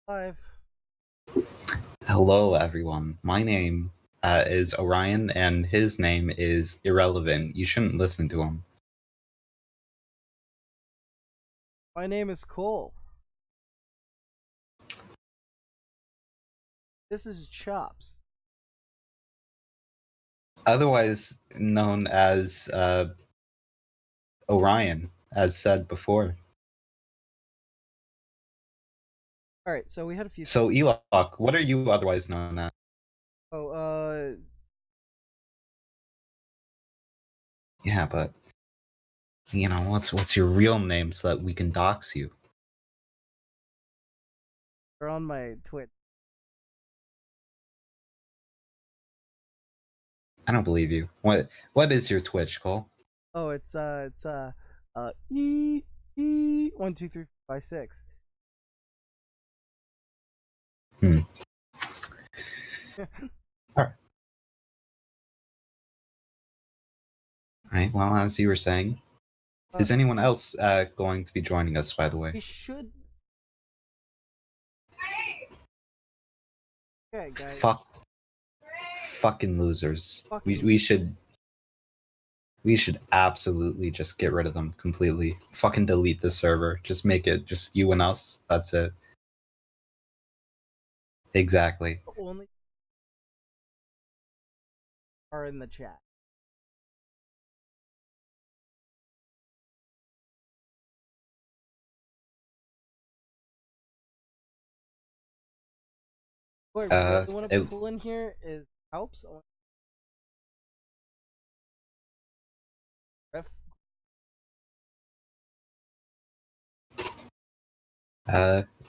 Five. Hello, everyone. My name is Orion, and his name is irrelevant. You shouldn't listen to him. My name is Cole. This is Chops. Otherwise known as Orion, as said before. All right, so we had a few. So, Elok, what are you otherwise known as? Oh, Yeah, but what's your real name so that we can dox you? they're on my Twitch. I don't believe you. What is your Twitch, Cole? Oh, E 1 2 3 4 5 6. Hmm. All right. Well, as you were saying, is anyone else going to be joining us? By the way, We should. Okay, guys. Fucking losers. Fucking. We should absolutely just get rid of them completely. Fucking delete the server. Just make it just you and us. That's it. Exactly. Only are in the chat. What I really want to pull in here is helps.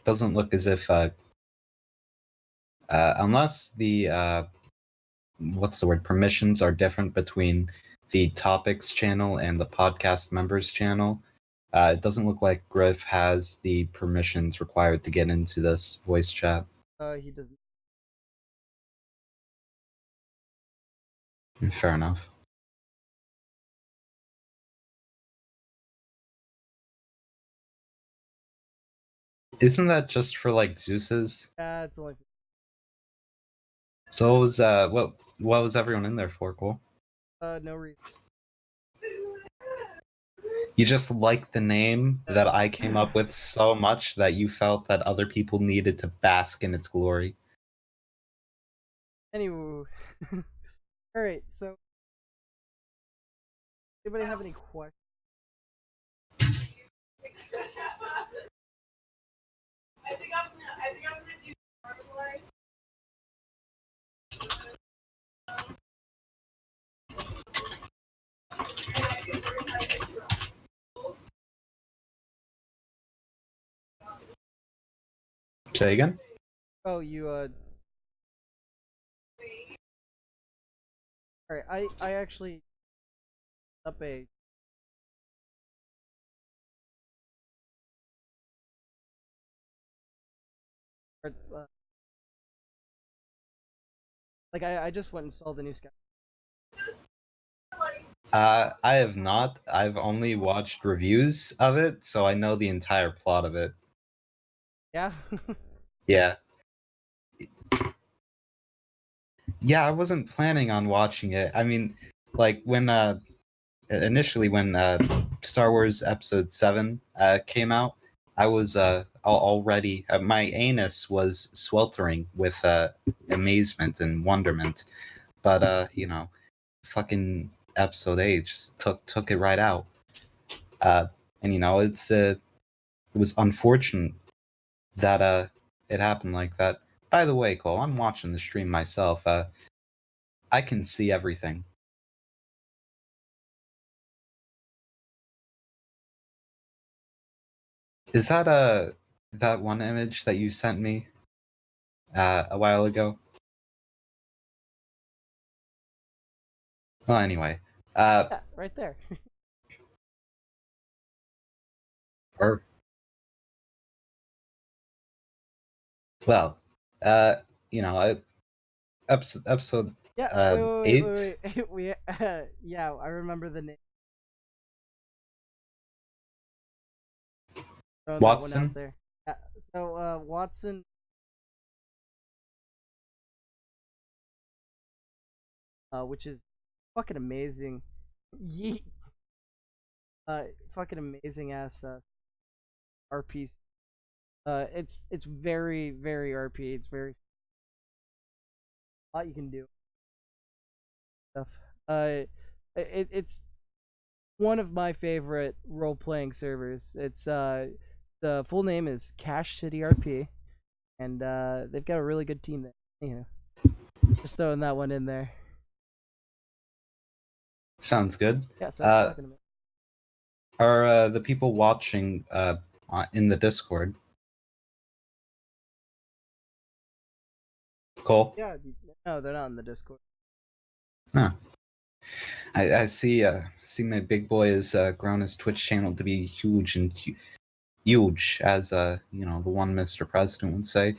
Doesn't look as if unless the what's the word, permissions are different between the topics channel and the podcast members channel. It doesn't look like Griff has the permissions required to get into this voice chat. He doesn't. Fair enough. Isn't that just for like Zeus's? Yeah, it's only. So what was everyone in there for, Cole? No reason. You just like the name that I came up with so much that you felt that other people needed to bask in its glory. Anyway, all right. So, anybody have any questions? Say again? Oh, you All right, I actually up a like I just went and saw the new Sky. I have not. I've only watched reviews of it, so I know the entire plot of it. Yeah. Yeah. Yeah, I wasn't planning on watching it. I mean, like when initially when Star Wars Episode 7 came out, I was already my anus was sweltering with amazement and wonderment. But fucking Episode 8 just took it right out. And it was unfortunate that it happened like that. By the way, Cole, I'm watching the stream myself. I can see everything. Is that that one image that you sent me a while ago? Well, anyway, Yeah, right there. or well, episode Yeah. eight. Wait. Yeah, I remember the name. Throwing that one out Watson. there. So Watson which is fucking amazing. Yeet. Fucking amazing ass RP. It's very very RP. It's very a lot you can do stuff. It's one of my favorite role playing servers. It's the full name is Cash City RP, and they've got a really good team there. Anyhow, just throwing that one in there. Sounds good. Yeah, sounds fucking amazing. Are the people watching in the Discord? Cole? Yeah, no, they're not in the Discord. Huh. I see my big boy has grown his Twitch channel to be huge and huge, as the one Mr. President would say,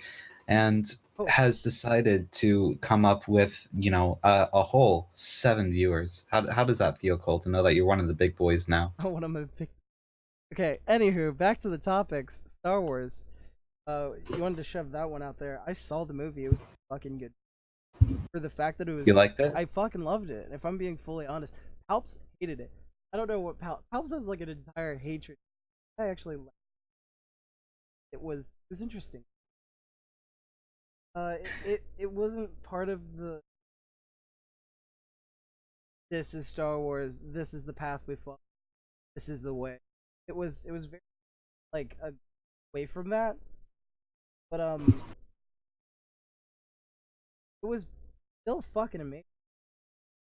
and has decided to come up with a whole 7 viewers. How does that feel, Cole, to know that you're one of the big boys now? Oh, one of my big. Okay, anywho, back to the topics. Star Wars. You wanted to shove that one out there. I saw the movie. It was fucking good. For the fact that it was. You liked it? I fucking loved it. If I'm being fully honest, Palps hated it. I don't know what Palps has like an entire hatred. I actually liked it. It was interesting. It wasn't part of the. This is Star Wars. This is the path we follow. This is the way. It was very like away from that, but it was still fucking amazing.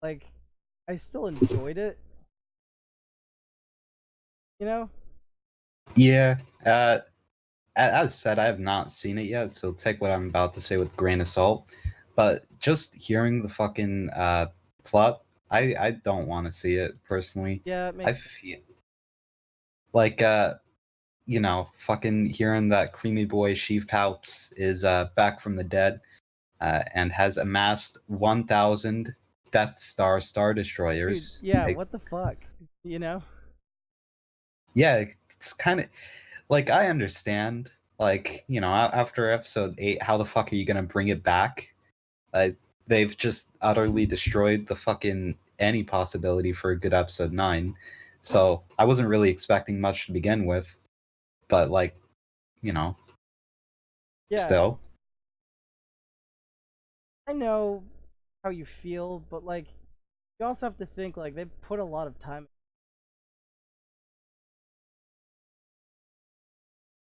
Like, I still enjoyed it. You know? Yeah. As said, I have not seen it yet, so take what I'm about to say with a grain of salt. But just hearing the fucking plot, I don't want to see it personally. Yeah, it I makes feel like fucking hearing that creamy boy Sheev Palps is back from the dead, and has amassed 1,000 Death Star dude, destroyers. yeah, what the fuck? You know? Yeah, it's kind of like, I understand, like, after episode 8, how the fuck are you gonna bring it back? Uh, they've just utterly destroyed the fucking any possibility for a good episode 9. So I wasn't really expecting much to begin with, but like, you know, Yeah, still. I know how you feel, but like, you also have to think like they put a lot of time.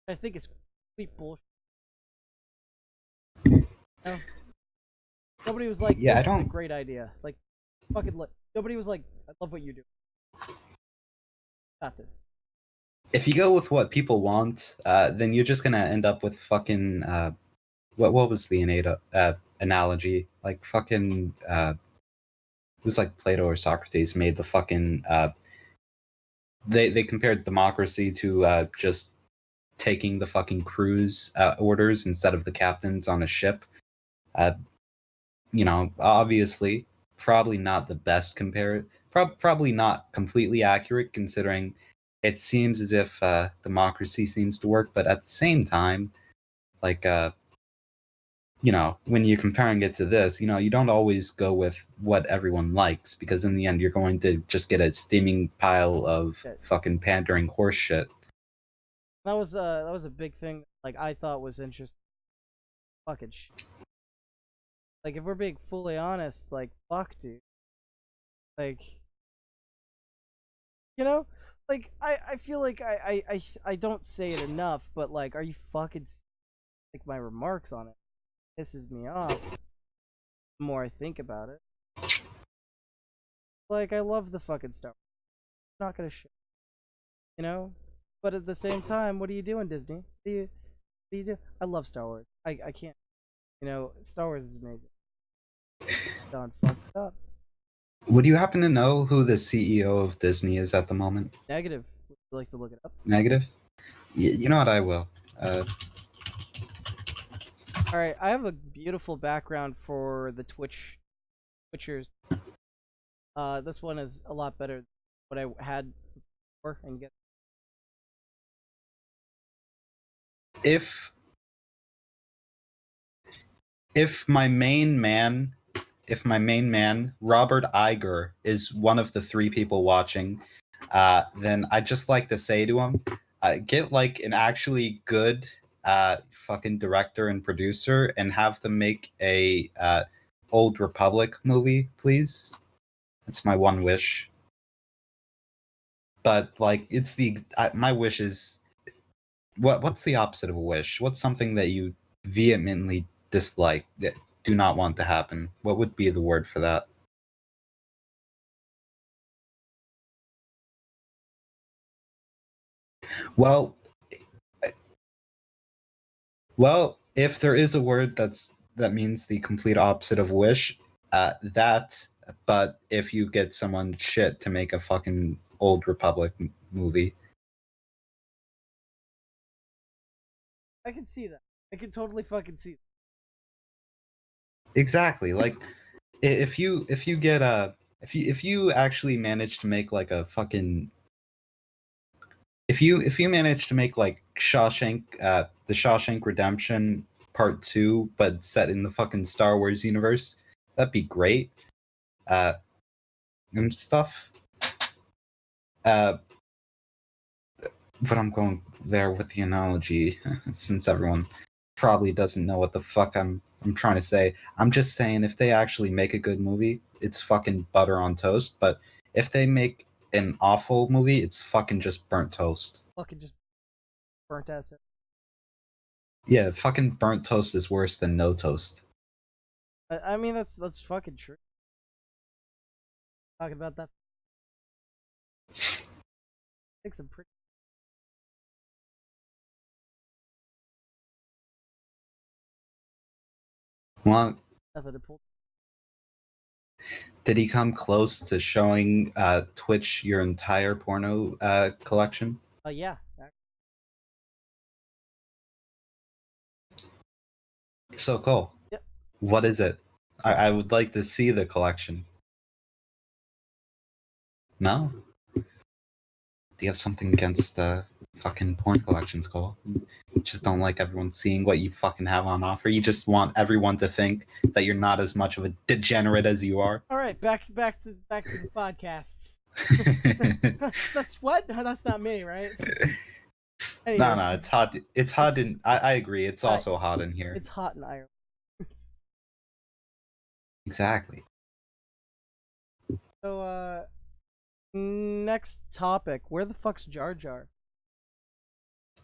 I think it's complete bullshit. You know? Nobody was like, Yeah, I "This is a don't. great idea." Like, fucking look. Nobody was like, "I love what you do." Got this. If you go with what people want, then you're just gonna end up with fucking what was the analogy? Like fucking it was like Plato or Socrates made the fucking they compared democracy to just taking the fucking crew's orders instead of the captains on a ship. Uh, obviously, probably not the best probably not completely accurate, considering it seems as if democracy seems to work, but at the same time, like when you're comparing it to this, you don't always go with what everyone likes, because in the end you're going to just get a steaming pile of Yeah. fucking pandering horse shit. That was a big thing. Like, I thought was interesting. Fucking shit. Like, if we're being fully honest, like, fuck, dude. Like, you know, like I feel like I don't say it enough, but like, are you fucking like my remarks on it pisses me off the more I think about it. Like, I love the fucking Star Wars. I'm not gonna shit, you know. But at the same time, what are you doing, Disney? What do you do? I love Star Wars. I can't. You know, Star Wars is amazing. Done fucked up. Would you happen to know who the CEO of Disney is at the moment? Negative. Would you like to look it up? Negative? You know what, I will. All right, I have a beautiful background for the Twitchers. This one is a lot better than what I had before and get. If my main man if my main man Robert Iger is one of the three people watching, then I'd just like to say to him, get like an actually good fucking director and producer and have them make a Old Republic movie, please. That's my one wish. But like, it's my wish is what's the opposite of a wish? What's something that you vehemently dislike, that do not want to happen? What would be the word for that? Well, well, if there is a word that means the complete opposite of wish, that. But if you get someone shit to make a fucking Old Republic movie, I can see that. I can totally fucking see that. exactly. Like, if you get a if you actually manage to make like a fucking if you manage to make like Shawshank, the Shawshank Redemption Part 2, but set in the fucking Star Wars universe, that'd be great. Uh, and stuff. Uh, but I'm going there with the analogy, since everyone probably doesn't know what the fuck I'm trying to say. I'm just saying, if they actually make a good movie, it's fucking butter on toast. But if they make an awful movie, it's fucking just burnt toast. Fucking just burnt ass. Yeah, fucking burnt toast is worse than no toast. I mean, that's fucking true. Talking about that. Take some pretty. Well, Nothing to pull. did he come close to showing Twitch your entire porno collection? Yeah. So cool. Yep. What is it? I would like to see the collection. No? Do you have something against fucking porn collections, Cole? You just don't like everyone seeing what you fucking have on offer. You just want everyone to think that you're not as much of a degenerate as you are. All right, back to the podcasts. That's what? That's not me, right? Anyway, No, it's hot. It's hot in. I agree. It's also hot in here. it's hot in Ireland. Exactly. So, next topic. Where the fuck's Jar Jar?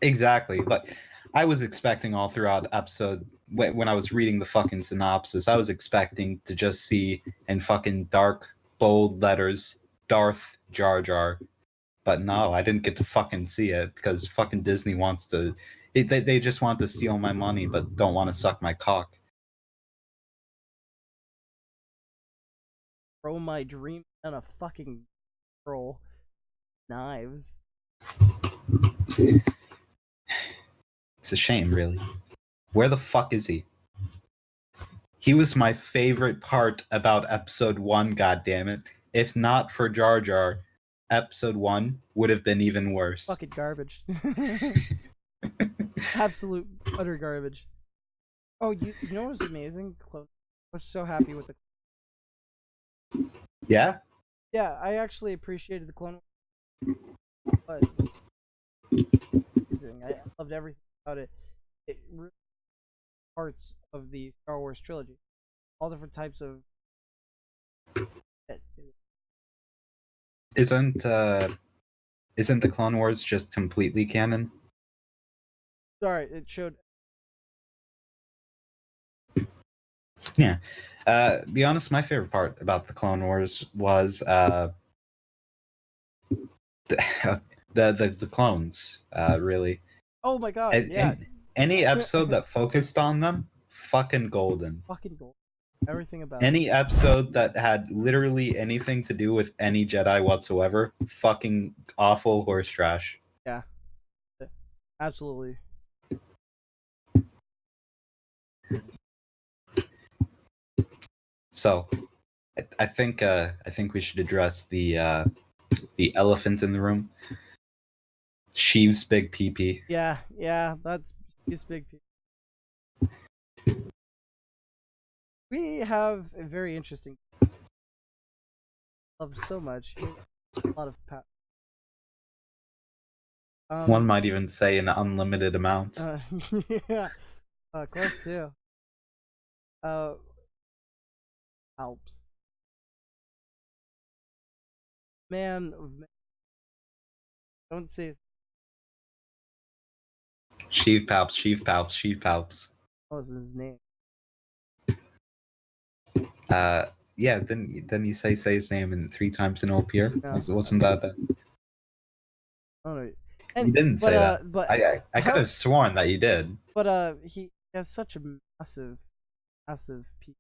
Exactly. But I was expecting all throughout episode when I was reading the fucking synopsis, I was expecting to just see in fucking dark, bold letters, Darth Jar Jar. But no, I didn't get to fucking see it because fucking Disney wants to. They just want to steal my money, but don't want to suck my cock. Throw my dream on a fucking girl. Knives. It's a shame, really. Where the fuck is he? He was my favorite part about episode 1, goddammit. If not for Jar Jar, episode 1 would have been even worse. Fucking garbage. Absolute utter garbage. Oh, you know what was amazing? I was so happy with the. Yeah? Yeah, I actually appreciated the Clone Wars. But amazing. I loved everything about it. It really parts of the Star Wars trilogy. All different types of. Isn't the Clone Wars just completely canon? Sorry, it showed. Yeah. Be honest, my favorite part about the Clone Wars was the clones, really. Oh my god! Yeah, Any episode that focused on them, fucking golden. fucking gold. Everything about it. Any episode that had literally anything to do with any Jedi whatsoever, fucking awful horse trash. Yeah, absolutely. So, I think we should address the elephant in the room. Sheev's big pee. Yeah, that's his big piece. We have a very interesting love so much. He has a lot of One um might even say an unlimited amount. uh, yeah, close too. Uh, Alps. Man, don't say Sheave palps, sheave palps, sheave palps. what was his name. Yeah, didn't you say his name in 3 times in OPR? No, Wasn't that? I don't know. And You didn't say that. but I could how? have sworn that you did. But he has such a massive piece.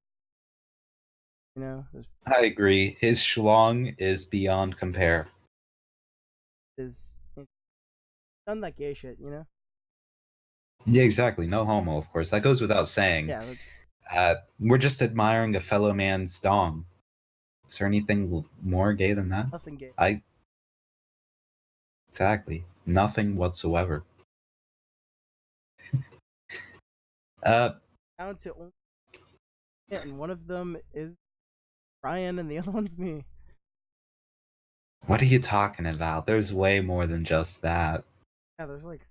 You know, I agree. His schlong is beyond compare. is none that gay shit. You know. Yeah, exactly. No homo, of course. That goes without saying. Yeah, that's We're just admiring a fellow man's dong. Is there anything more gay than that? nothing gay. I exactly nothing whatsoever. Uh, Down to only, yeah, and one of them is Ryan, and the other one's me. what are you talking about? There's way more than just that. Yeah, there's like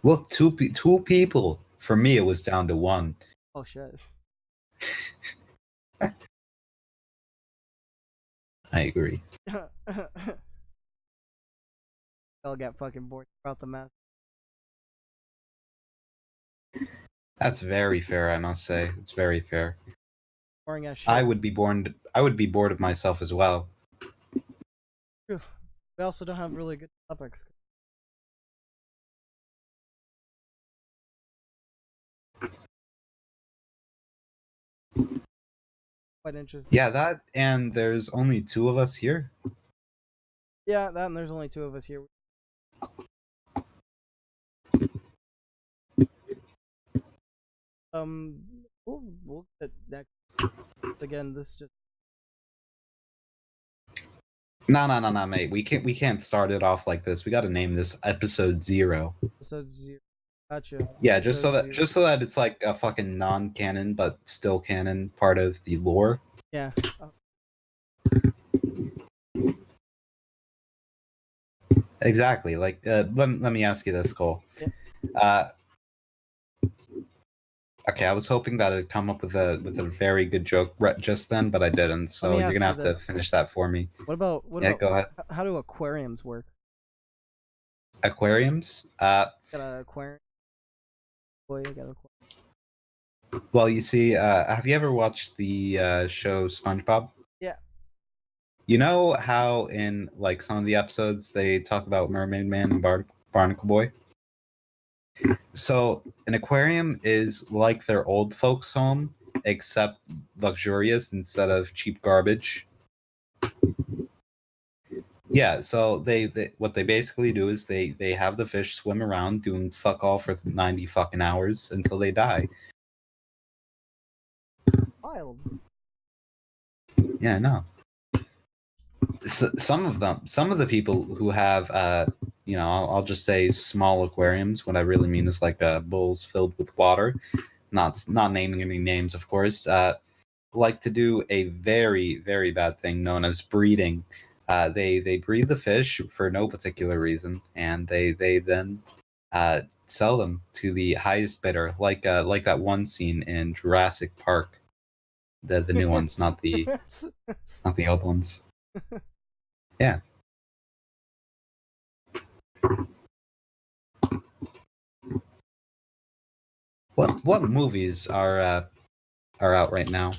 Well, two people. For me, it was down to one. oh shit. I agree. I'll get fucking bored about the math. That's very fair, I must say. It's very fair. Boring as shit. I would be bored. I would be bored of myself as well. Phew. We also don't have really good topics. Quite interesting. Yeah, that and there's only two of us here. Yeah, that and there's only two of us here. We'll get next. Again, this just No, mate. We can't start it off like this. We got to name this episode 0. episode 0. Gotcha. Yeah, Episode 0. just so that it's like a fucking non-canon but still canon part of the lore. Yeah. Oh, Exactly. Like, let me ask you this, Cole. yeah. Uh, okay, I was hoping that I'd come up with a very good joke just then, but I didn't. Let So me you're ask gonna you have to this. finish that for me. What Yeah, about go ahead. how do aquariums work? Aquariums. Got an aquarium. Boy, I got an aquarium. Well, you see, have you ever watched the show SpongeBob? Yeah. You know how in like some of the episodes they talk about Mermaid Man and Barnacle Boy? So an aquarium is like their old folks' home, except luxurious instead of cheap garbage. Yeah, so they what they basically do is they have the fish swim around doing fuck all for 90 fucking hours until they die. Wild. Yeah, I know. Some of the people who have I'll just say small aquariums. What I really mean is like bowls filled with water. Not naming any names, of course. Like to do a very very bad thing known as breeding. They breed the fish for no particular reason, and they then sell them to the highest bidder, like that one scene in Jurassic Park, the new ones, not the old ones. Yeah. What movies are out right now?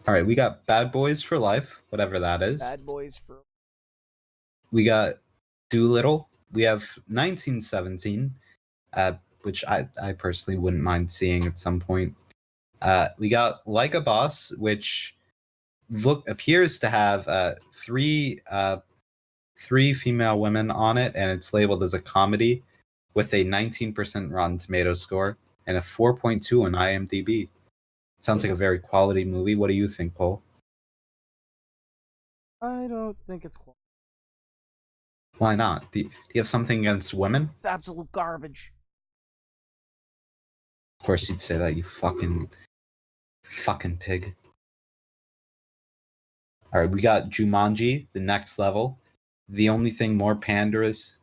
All right, we got Bad Boys for Life, whatever that is. Bad boys for We got Doolittle. We have 1917, which I personally wouldn't mind seeing at some point. We got Like a Boss, which appears to have three female women on it, and it's labeled as a comedy with a 19% Rotten Tomatoes score and a 4.2 on IMDb. Sounds like a very quality movie. What do you think, Paul? I don't think it's cool. Why not? Do you have something against women? It's absolute garbage. Of course you'd say that, you fucking pig. All right, we got Jumanji, the next level. The only thing more panderous.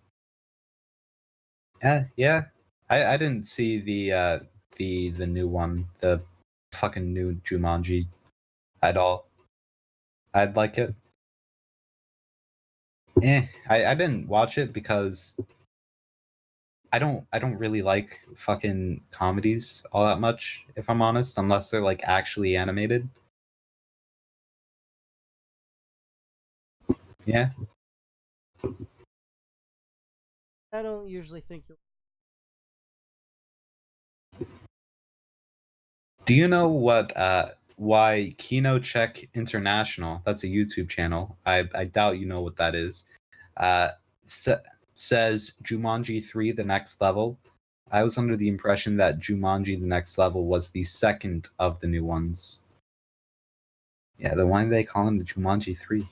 Yeah. I didn't see the new one, the fucking new Jumanji at all. I'd like it. I didn't watch it because I don't really like fucking comedies all that much, if I'm honest, unless they're like actually animated. Yeah. I don't usually think you'll. Do you know what why Kino Check International, that's a YouTube channel. I doubt you know what that is. Uh sa- Says Jumanji 3 the next level. I was under the impression that Jumanji the next level was the second of the new ones. Yeah, then why do they call him the Jumanji 3?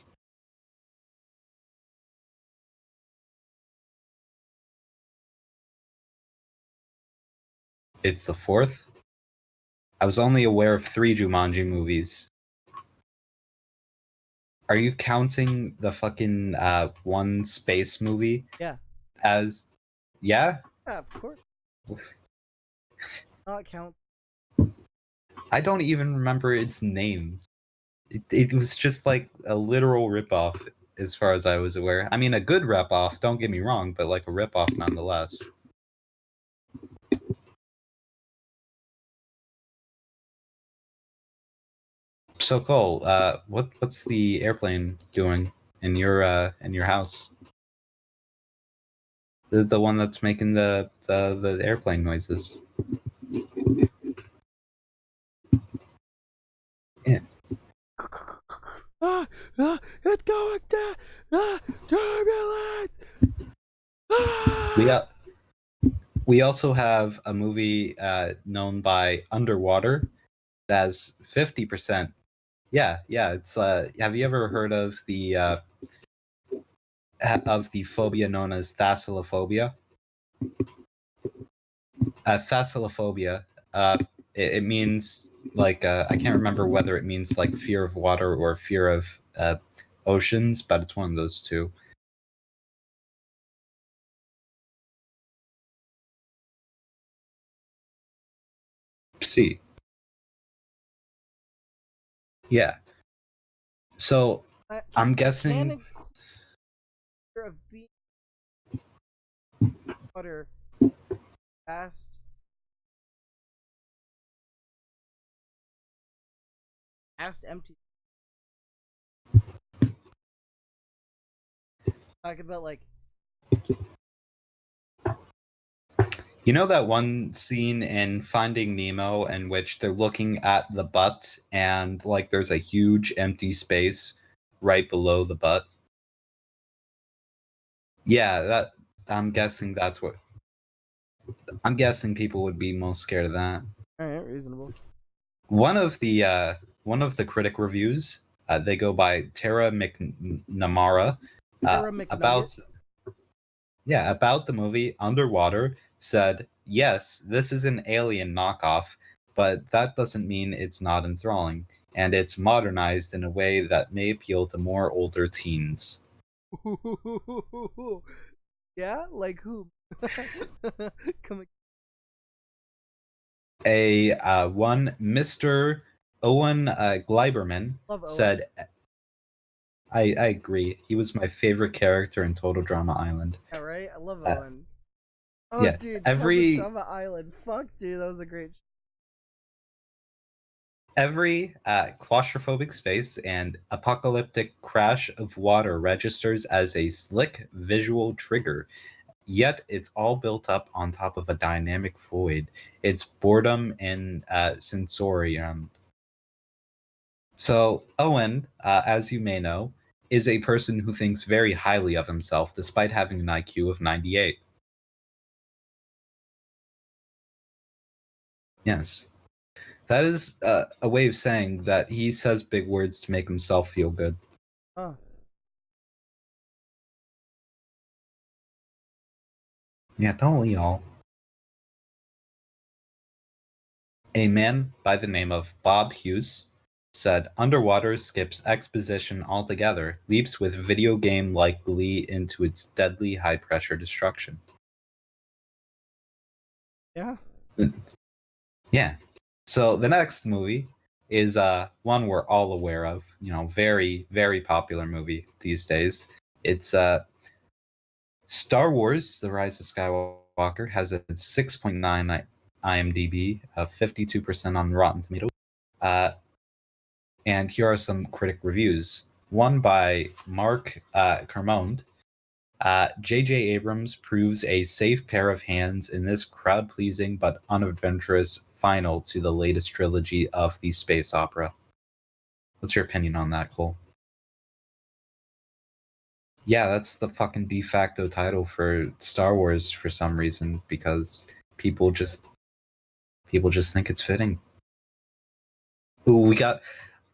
It's the fourth? I was only aware of 3 Jumanji movies. Are you counting the fucking one space movie Yeah. as yeah? Yeah, of course. Not count. I don't even remember its name. It was just like a literal ripoff as far as I was aware. I mean, a good ripoff, don't get me wrong, but like a ripoff nonetheless. So Cole, what's the airplane doing in your house? The one that's making the airplane noises. Yeah. It's going to turbulence. We got we also have a movie known by Underwater that has 50%. Yeah. It's have you ever heard of the phobia known as thalassophobia? Thalassophobia. It means like I can't remember whether it means like fear of water or fear of oceans, but it's one of those two. See, yeah. So I'm Can guessing include of being water past empty. Talking about like you know that one scene in Finding Nemo in which they're looking at the butt and like there's a huge empty space right below the butt. Yeah, that I'm guessing that's what I'm guessing people would be most scared of that. all right, reasonable. One of the critic reviews, they go by Tara McNamara, Sarah McNugget. about about the movie Underwater, said, "Yes, this is an Alien knockoff, but that doesn't mean it's not enthralling, and it's modernized in a way that may appeal to more older teens." Yeah, like who? Come A one Mr. Owen Gleiberman love Owen. said, I agree. He was my favorite character in Total Drama Island. Yeah, right. I love Uh, Owen. Oh, yeah, dude, Total every Drama Island. Fuck, dude, that was a great. every claustrophobic space and apocalyptic crash of water registers as a slick visual trigger. Yet it's all built up on top of a dynamic void. It's boredom and sensorium. So Owen, as you may know, is a person who thinks very highly of himself, despite having an IQ of 98. Yes. That is a way of saying that he says big words to make himself feel good. Oh, Yeah, don't we all? A man by the name of Bob Hughes said, "Underwater skips exposition altogether, leaps with video game-like glee into its deadly high-pressure destruction." Yeah. Yeah. So the next movie is one we're all aware of. Very very popular movie these days. It's Star Wars: The Rise of Skywalker has a 6.9 IMDb, 52% on Rotten Tomatoes. Uh, and here are some critic reviews. One by Mark Kermode. J.J. Abrams proves a safe pair of hands in this crowd-pleasing but unadventurous final to the latest trilogy of the space opera. What's your opinion on that, Cole? Yeah, that's the fucking de facto title for Star Wars for some reason, because people just think it's fitting. Ooh, we got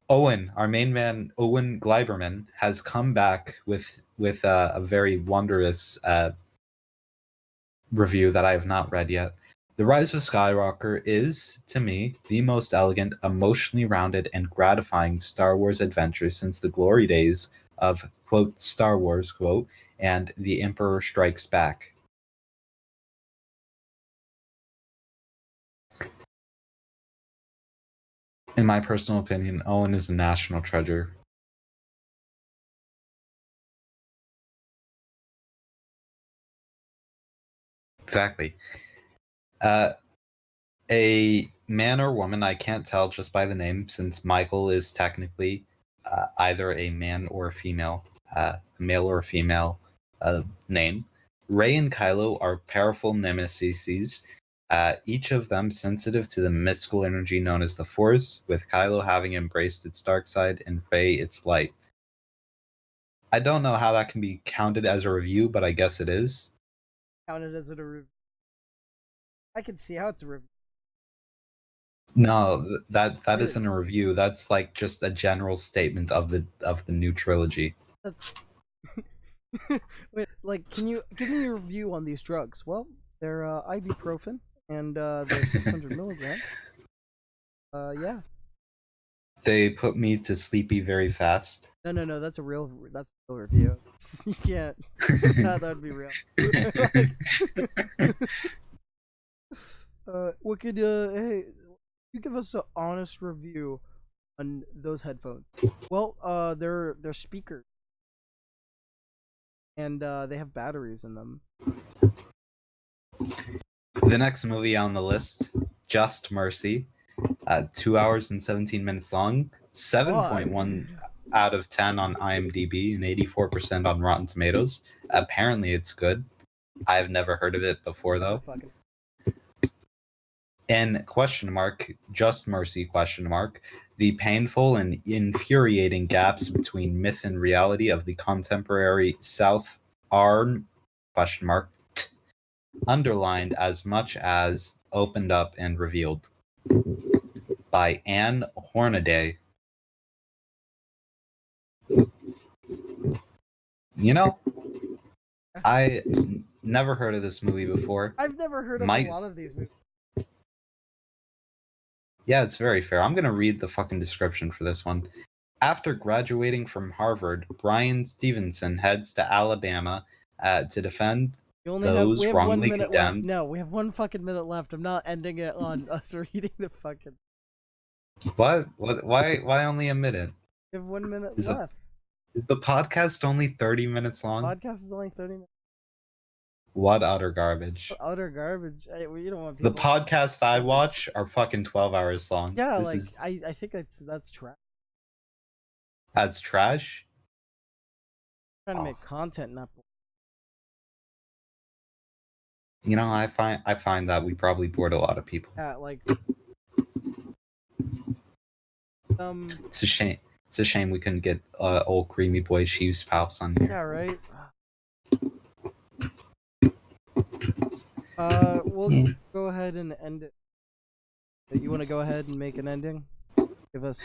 Owen, our main man, Owen Gleiberman, has come back with a very wondrous review that I have not read yet. The Rise of Skywalker is, to me, the most elegant, emotionally rounded, and gratifying Star Wars adventure since the glory days of, quote, Star Wars, quote, and The Emperor Strikes Back. In my personal opinion, Owen is a national treasure. Exactly. A man or woman, I can't tell just by the name, since Michael is technically either a man or a female, a male or a female name. Rey and Kylo are powerful nemesis, each of them sensitive to the mystical energy known as the Force, with Kylo having embraced its dark side and Rey its light. I don't know how that can be counted as a review, but I guess it is. Counted as a review. I can see how it's a review. No, that It isn't a is. review. That's like just a general statement of the new trilogy. That's wait, like, can you give me a review on these drugs? Well, they're ibuprofen and they're 600 milligrams. Yeah. They put me to sleepy very fast. No. That's a real review. You can't. That would be real. Like, what could hey, you give us an honest review on those headphones? Well, they're speakers and they have batteries in them. The next movie on the list, Just Mercy, 2 hours and 17 minutes long, 7.1 out of 10 on IMDb, and 84% on Rotten Tomatoes. Apparently, it's good. I've never heard of it before, though. And Just Mercy, the painful and infuriating gaps between myth and reality of the contemporary South are, underlined as much as opened up and revealed. By Anne Hornaday. I never heard of this movie before. I've never heard of a lot of these movies. Yeah, it's very fair. I'm going to read the fucking description for this one. After graduating from Harvard, Brian Stevenson heads to Alabama to defend those we have wrongly 1 minute condemned. left. No, we have 1 fucking minute left. I'm not ending it on us reading the fucking. What? Why only a minute? We have 1 minute Is left. Is the podcast only 30 minutes long? Podcast is only 30 minutes. What utter garbage. Utter garbage. You don't want people. The podcasts I watch are fucking 12 hours long. Yeah, I think that's trash. That's trash? I'm trying to make content, not. I find that we probably bored a lot of people. Yeah, like. It's a shame. It's a shame we couldn't get old creamy boy Chiefs Pals on here. Yeah, right. We'll go ahead and end it. You want to go ahead and make an ending? Give us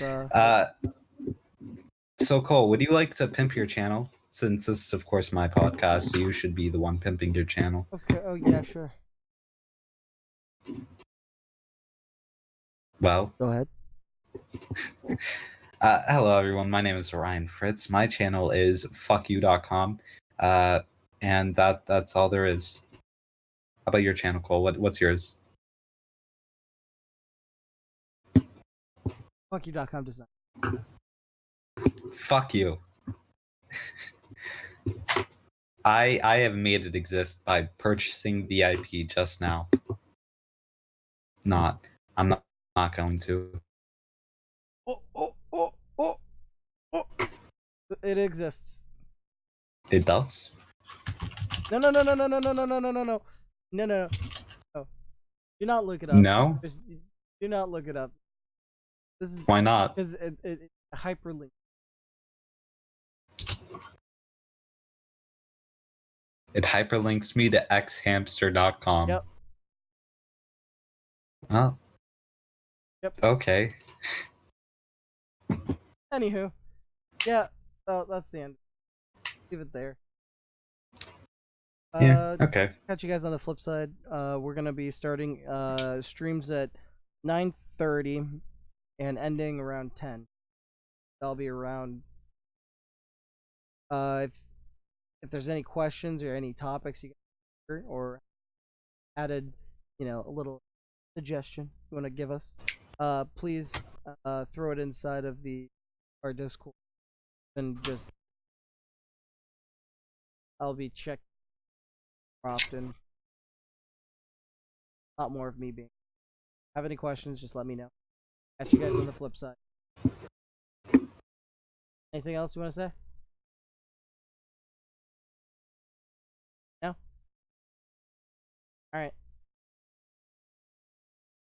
So Cole, would you like to pimp your channel? Since this is of course my podcast, so you should be the one pimping your channel. Okay. Oh yeah, sure. Well, Go ahead. hello everyone. My name is Ryan Fritz. My channel is fuckyou.com. And that's all there is. How about your channel, Cole? What's yours? FuckYou.com does not. Fuck you. I have made it exist by purchasing VIP just now. Not. I'm not going to. Oh, oh, oh, oh, oh. It exists. It does? No, no, no, no, no, no, no, no, no, no, no, no, no, no, no. Do not look it up. No? Do not look it up. This is Why not? because it hyperlink. It hyperlinks me to xhamster.com. Yep. Oh. Yep. Okay. Anywho, yeah. Oh, that's the end. Leave it there. Yeah. Okay. Catch you guys on the flip side. We're gonna be starting streams at 9:30 and ending around 10. That'll be around. If there's any questions or any topics you guys or added, a little suggestion you want to give us, please throw it inside of our Discord and just I'll be checking more often. A lot more of me being. Have any questions? Just let me know. Catch you guys on the flip side. Anything else you want to say? No? Alright.